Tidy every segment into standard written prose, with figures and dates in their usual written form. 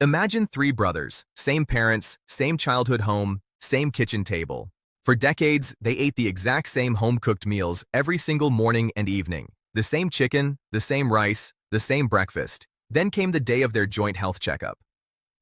Imagine three brothers, same parents, same childhood home, same kitchen table. For decades, they ate the exact same home-cooked meals every single morning and evening. The same chicken, the same rice, the same breakfast. Then came the day of their joint health checkup.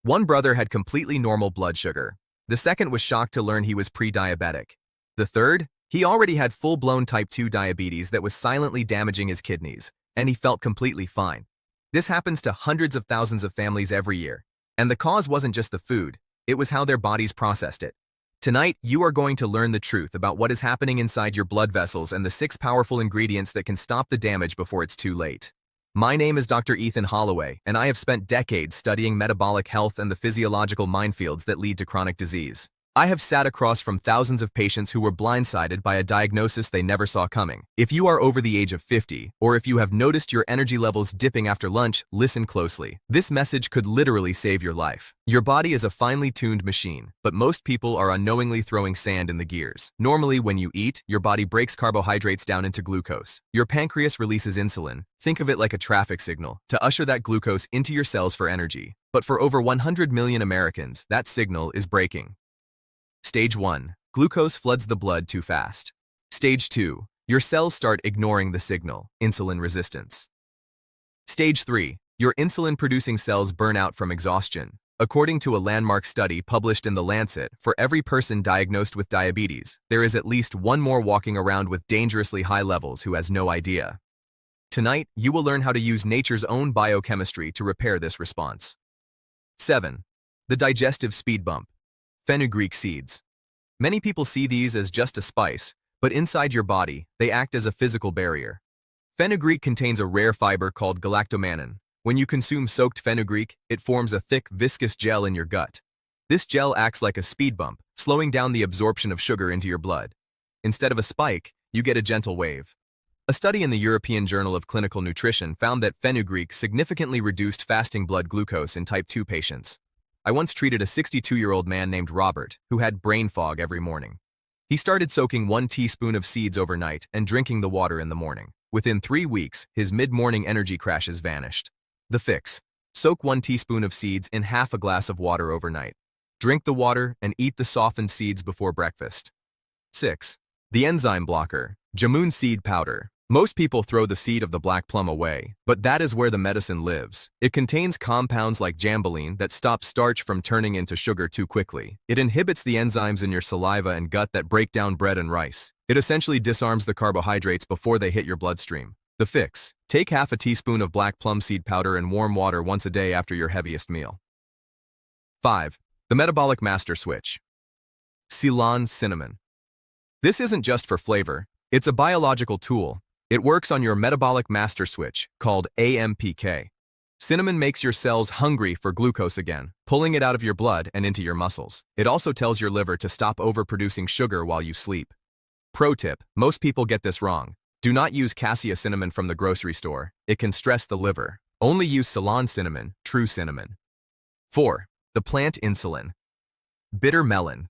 One brother had completely normal blood sugar. The second was shocked to learn he was pre-diabetic. The third, he already had full-blown type 2 diabetes that was silently damaging his kidneys, and he felt completely fine. This happens to hundreds of thousands of families every year. And the cause wasn't just the food, it was how their bodies processed it. Tonight, you are going to learn the truth about what is happening inside your blood vessels and the 6 powerful ingredients that can stop the damage before it's too late. My name is Dr. Ethan Holloway, and I have spent decades studying metabolic health and the physiological minefields that lead to chronic disease. I have sat across from thousands of patients who were blindsided by a diagnosis they never saw coming. If you are over the age of 50, or if you have noticed your energy levels dipping after lunch, listen closely. This message could literally save your life. Your body is a finely tuned machine, but most people are unknowingly throwing sand in the gears. Normally, when you eat, your body breaks carbohydrates down into glucose. Your pancreas releases insulin. Think of it like a traffic signal, to usher that glucose into your cells for energy. But for over 100 million Americans, that signal is breaking. Stage 1. Glucose floods the blood too fast. Stage 2. Your cells start ignoring the signal, insulin resistance. Stage 3. Your insulin-producing cells burn out from exhaustion. According to a landmark study published in The Lancet, for every person diagnosed with diabetes, there is at least one more walking around with dangerously high levels who has no idea. Tonight, you will learn how to use nature's own biochemistry to repair this response. 7. The digestive speed bump. Fenugreek seeds. Many people see these as just a spice, but inside your body, they act as a physical barrier. Fenugreek contains a rare fiber called galactomannan. When you consume soaked fenugreek, it forms a thick, viscous gel in your gut. This gel acts like a speed bump, slowing down the absorption of sugar into your blood. Instead of a spike, you get a gentle wave. A study in the European Journal of Clinical Nutrition found that fenugreek significantly reduced fasting blood glucose in type 2 patients. I once treated a 62-year-old man named Robert who had brain fog every morning. He started soaking 1 teaspoon of seeds overnight and drinking the water in the morning. Within 3 weeks, his mid-morning energy crashes vanished. The fix: soak 1 teaspoon of seeds in half a glass of water overnight. Drink the water and eat the softened seeds before breakfast. 6. The enzyme blocker, jamun seed powder. Most people throw the seed of the black plum away, but that is where the medicine lives. It contains compounds like jambaline that stop starch from turning into sugar too quickly. It inhibits the enzymes in your saliva and gut that break down bread and rice. It essentially disarms the carbohydrates before they hit your bloodstream. The fix: take half a teaspoon of black plum seed powder in warm water once a day after your heaviest meal. 5. The metabolic master switch. Ceylon cinnamon. This isn't just for flavor, it's a biological tool. It works on your metabolic master switch, called AMPK. Cinnamon makes your cells hungry for glucose again, pulling it out of your blood and into your muscles. It also tells your liver to stop overproducing sugar while you sleep. Pro tip: most people get this wrong. Do not use cassia cinnamon from the grocery store. It can stress the liver. Only use Ceylon cinnamon, true cinnamon. 4. The plant insulin. Bitter melon.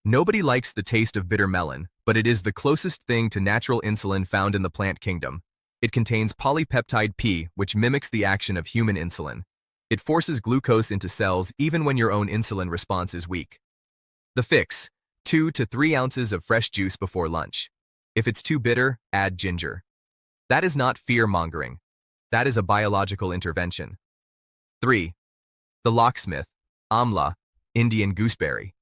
Nobody likes the taste of bitter melon, but it is the closest thing to natural insulin found in the plant kingdom. It contains polypeptide P, which mimics the action of human insulin. It forces glucose into cells even when your own insulin response is weak. The fix: 2 to 3 ounces of fresh juice before lunch. If it's too bitter, add ginger. That is not fear-mongering. That is a biological intervention. 3. The locksmith, amla, Indian gooseberry.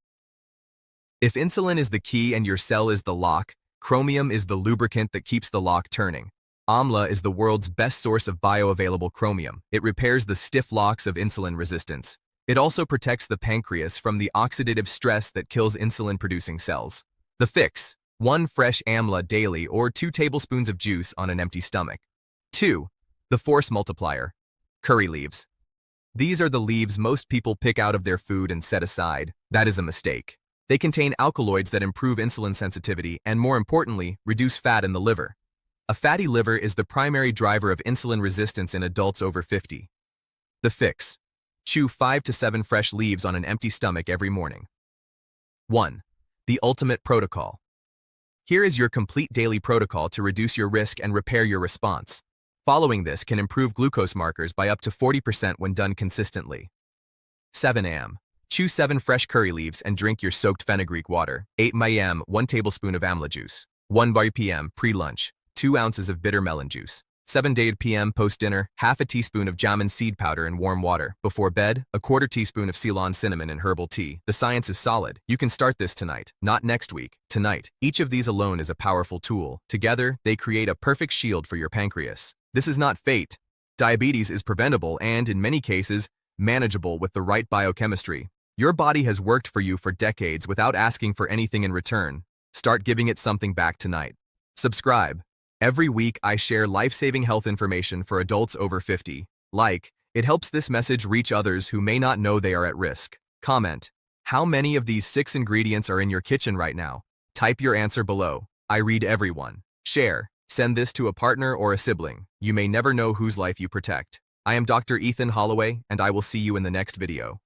If insulin is the key and your cell is the lock, chromium is the lubricant that keeps the lock turning. Amla is the world's best source of bioavailable chromium. It repairs the stiff locks of insulin resistance. It also protects the pancreas from the oxidative stress that kills insulin-producing cells. The fix: 1 fresh amla daily or 2 tablespoons of juice on an empty stomach. 2. The force multiplier, curry leaves. These are the leaves most people pick out of their food and set aside. That is a mistake. They contain alkaloids that improve insulin sensitivity and, more importantly, reduce fat in the liver. A fatty liver is the primary driver of insulin resistance in adults over 50. The fix: chew 5 to 7 fresh leaves on an empty stomach every morning. 1. The ultimate protocol. Here is your complete daily protocol to reduce your risk and repair your response. Following this can improve glucose markers by up to 40% when done consistently. 7 a.m. Choose 7 fresh curry leaves and drink your soaked fenugreek water. 8 a.m. 1 tablespoon of amla juice. 1 p.m. pre-lunch. 2 ounces of bitter melon juice. 7 p.m. post-dinner, half a teaspoon of jasmine seed powder in warm water. Before bed, a quarter teaspoon of Ceylon cinnamon in herbal tea. The science is solid. You can start this tonight, not next week, tonight. Each of these alone is a powerful tool. Together, they create a perfect shield for your pancreas. This is not fate. Diabetes is preventable and, in many cases, manageable with the right biochemistry. Your body has worked for you for decades without asking for anything in return. Start giving it something back tonight. Subscribe. Every week, I share life-saving health information for adults over 50. It helps this message reach others who may not know they are at risk. Comment. How many of these 6 ingredients are in your kitchen right now? Type your answer below. I read everyone. Share. Send this to a partner or a sibling. You may never know whose life you protect. I am Dr. Ethan Holloway, and I will see you in the next video.